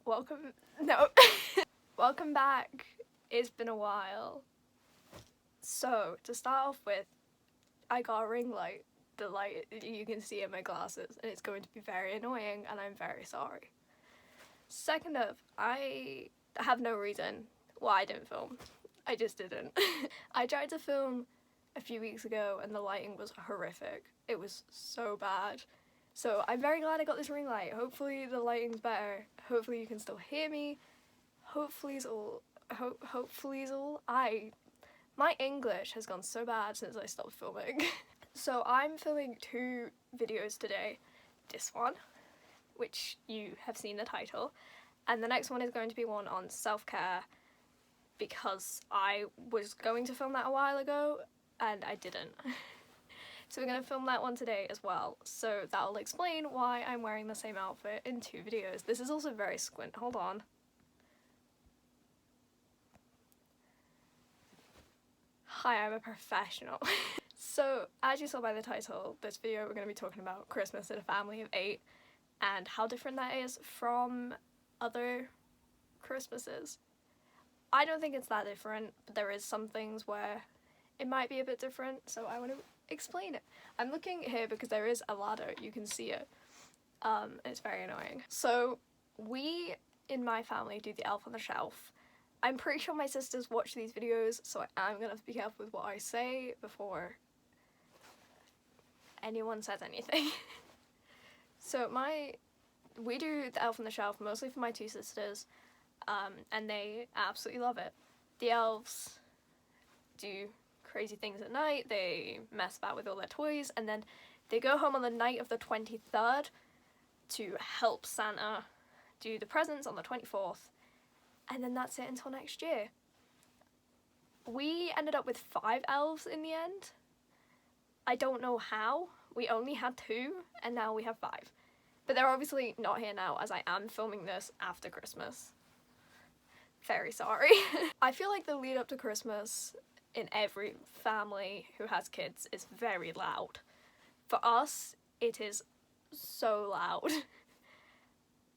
Welcome back. It's been a while. So, to start off with, I got a ring light. The light you can see in my glasses, and it's going to be very annoying, and I'm very sorry. Second of, I have no reason why I didn't film. I just didn't. I tried to film a few weeks ago, and the lighting was horrific. It was so bad. So I'm very glad I got this ring light. Hopefully the lighting's better. Hopefully you can still hear me. Hopefully's all. My English has gone so bad since I stopped filming. So I'm filming 2 videos today. This one, which you have seen the title, and the next one is going to be one on self-care, because I was going to film that a while ago and I didn't. So we're going to film that one today as well, so that'll explain why I'm wearing the same outfit in 2 videos. This is also very squint, hold on. Hi, I'm a professional. So, as you saw by the title, this video we're going to be talking about Christmas in a family of 8 and how different that is from other Christmases. I don't think it's that different, but there is some things where it might be a bit different, so I want to explain it. I'm looking here because there is a ladder, you can see it. It's very annoying. So we in my family do the Elf on the Shelf. I'm pretty sure my sisters watch these videos, so I'm gonna have to be careful with what I say before anyone says anything. So we do the Elf on the Shelf mostly for my 2 sisters, and they absolutely love it. The elves do crazy things at night, they mess about with all their toys, and then they go home on the night of the 23rd to help Santa do the presents on the 24th, and then that's it until next year. We ended up with 5 elves in the end. I don't know how. We only had 2, and now we have 5. But they're obviously not here now, as I am filming this after Christmas. Very sorry. I feel like the lead up to Christmas in every family who has kids is very loud. For us, it is so loud.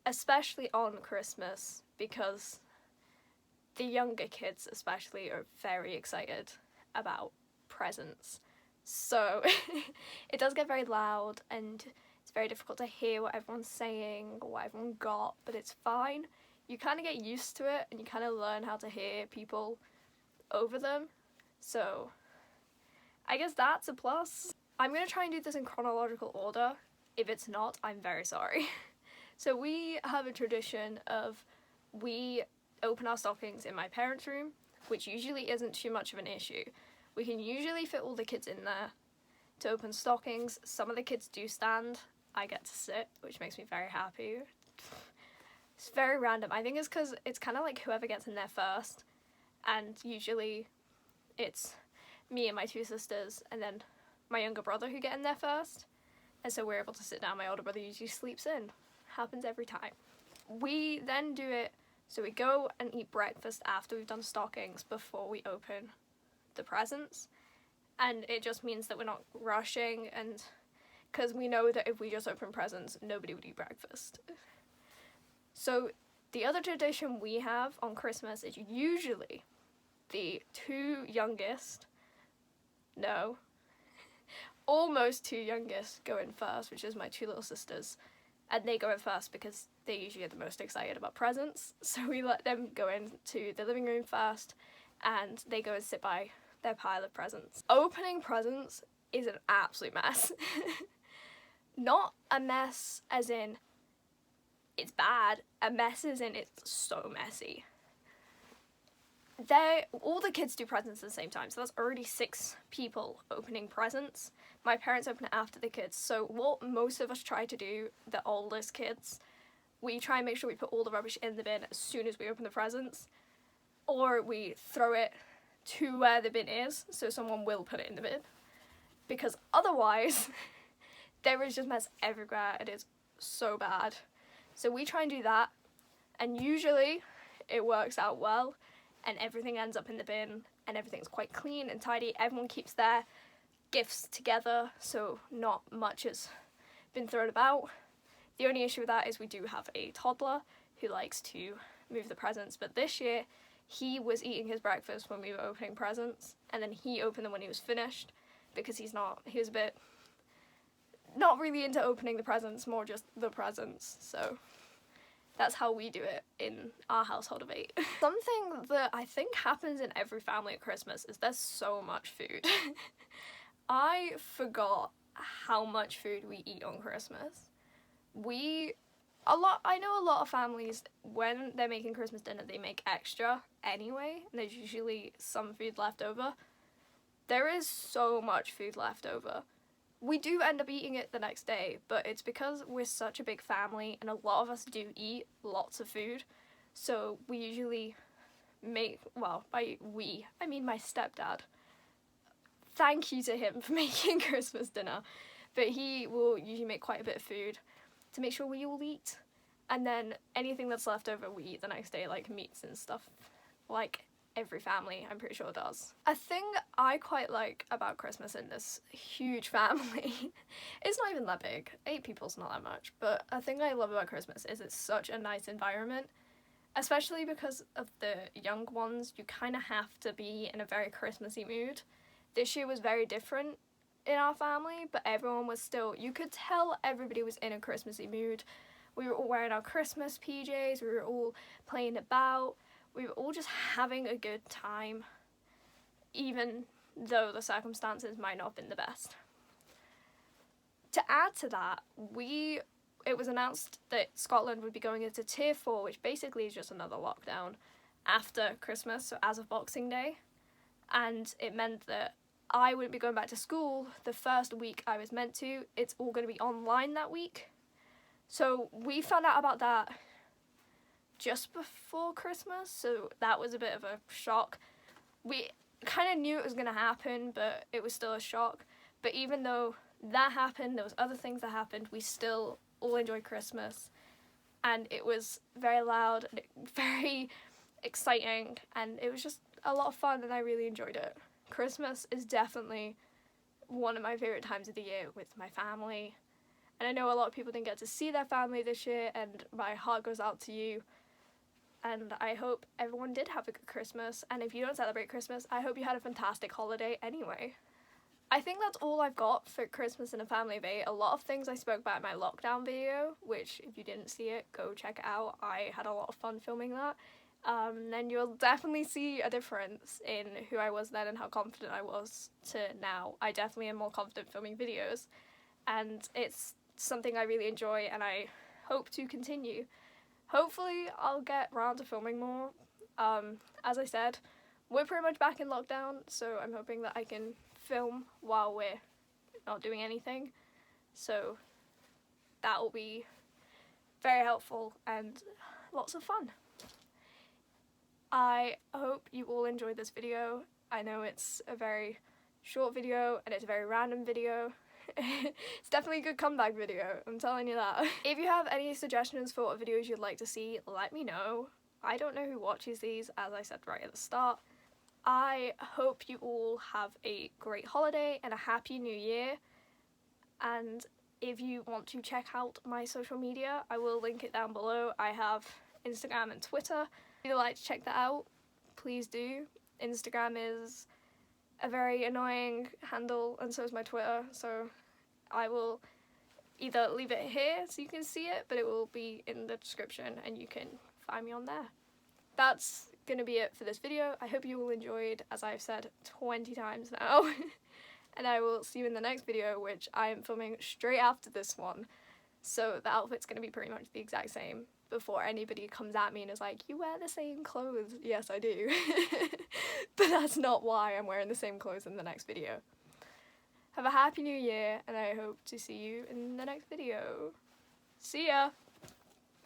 Especially on Christmas, because the younger kids especially are very excited about presents. So it does get very loud, and it's very difficult to hear what everyone's saying, what everyone got, but it's fine. You kind of get used to it, and you kind of learn how to hear people over them. So I guess that's a plus. I'm going to try and do this in chronological order. If it's not, I'm very sorry. So we have a tradition of we open our stockings in my parents' room, which usually isn't too much of an issue. We can usually fit all the kids in there to open stockings. Some of the kids do stand. I get to sit, which makes me very happy. It's very random. I think it's because it's kind of like whoever gets in there first, and usually it's me and my 2 sisters and then my younger brother who get in there first, and so we're able to sit down. My older brother usually sleeps in. Happens every time. We then do it so we go and eat breakfast after we've done stockings before we open the presents, and it just means that we're not rushing, and because we know that if we just open presents, nobody would eat breakfast. So the other tradition we have on Christmas is usually the 2 youngest, no, almost 2 youngest go in first, which is my 2 little sisters, and they go in first because they usually are the most excited about presents, so we let them go into the living room first, and they go and sit by their pile of presents. Opening presents is an absolute mess. Not a mess as in it's bad, a mess as in it's so messy. All the kids do presents at the same time, so that's already 6 people opening presents. My parents open it after the kids, so what most of us try to do, the oldest kids, we try and make sure we put all the rubbish in the bin as soon as we open the presents, or we throw it to where the bin is, so someone will put it in the bin, because otherwise there is just mess everywhere. It is so bad. So we try and do that, and usually it works out well, and everything ends up in the bin, and everything's quite clean and tidy. Everyone keeps their gifts together, so not much has been thrown about. The only issue with that is we do have a toddler who likes to move the presents, but this year he was eating his breakfast when we were opening presents, and then he opened them when he was finished, because he was a bit not really into opening the presents, more just the presents. So that's how we do it in our household of 8. Something that I think happens in every family at Christmas is there's so much food. I forgot how much food we eat on Christmas. I know a lot of families, when they're making Christmas dinner, they make extra anyway, and there's usually some food left over. There is so much food left over. We do end up eating it the next day, but it's because we're such a big family and a lot of us do eat lots of food. So we usually make, well, by we, I mean my stepdad. Thank you to him for making Christmas dinner. But he will usually make quite a bit of food to make sure we all eat. And then anything that's left over we eat the next day, like meats and stuff, like every family, I'm pretty sure, does. A thing I quite like about Christmas in this huge family, it's not even that big, 8 people's not that much, but a thing I love about Christmas is it's such a nice environment, especially because of the young ones. You kind of have to be in a very Christmassy mood. This year was very different in our family, but everyone was still, you could tell everybody was in a Christmassy mood. We were all wearing our Christmas PJs, we were all playing about, we were all just having a good time, even though the circumstances might not have been the best. To add to that, it was announced that Scotland would be going into Tier 4, which basically is just another lockdown after Christmas, so as of Boxing Day. And it meant that I wouldn't be going back to school the first week I was meant to. It's all going to be online that week. So we found out about that just before Christmas, so that was a bit of a shock. We kind of knew it was going to happen, but it was still a shock. But even though that happened, there was other things that happened, we still all enjoyed Christmas. And it was very loud, and very exciting, and it was just a lot of fun, and I really enjoyed it. Christmas is definitely one of my favourite times of the year with my family. And I know a lot of people didn't get to see their family this year, and my heart goes out to you. And I hope everyone did have a good Christmas. And if you don't celebrate Christmas, I hope you had a fantastic holiday anyway. I think that's all I've got for Christmas in a family of 8. A lot of things I spoke about in my lockdown video, which if you didn't see it, go check it out. I had a lot of fun filming that. Then you'll definitely see a difference in who I was then and how confident I was to now. I definitely am more confident filming videos, and it's something I really enjoy and I hope to continue. Hopefully I'll get round to filming more. As I said, we're pretty much back in lockdown, so I'm hoping that I can film while we're not doing anything. So that will be very helpful and lots of fun. I hope you all enjoyed this video. I know it's a very short video and it's a very random video. It's definitely a good comeback video, I'm telling you that. If you have any suggestions for what videos you'd like to see, let me know. I don't know who watches these, as I said right at the start. I hope you all have a great holiday and a happy new year. And if you want to check out my social media, I will link it down below. I have Instagram and Twitter. If you'd like to check that out, please do. Instagram is a very annoying handle, and so is my Twitter, so I will either leave it here so you can see it, but it will be in the description and you can find me on there. That's gonna be it for this video. I hope you all enjoyed, as I've said 20 times now. And I will see you in the next video, which I am filming straight after this one. So the outfit's gonna be pretty much the exact same before anybody comes at me and is like, you wear the same clothes. Yes, I do. But that's not why I'm wearing the same clothes in the next video. Have a happy new year, and I hope to see you in the next video. See ya!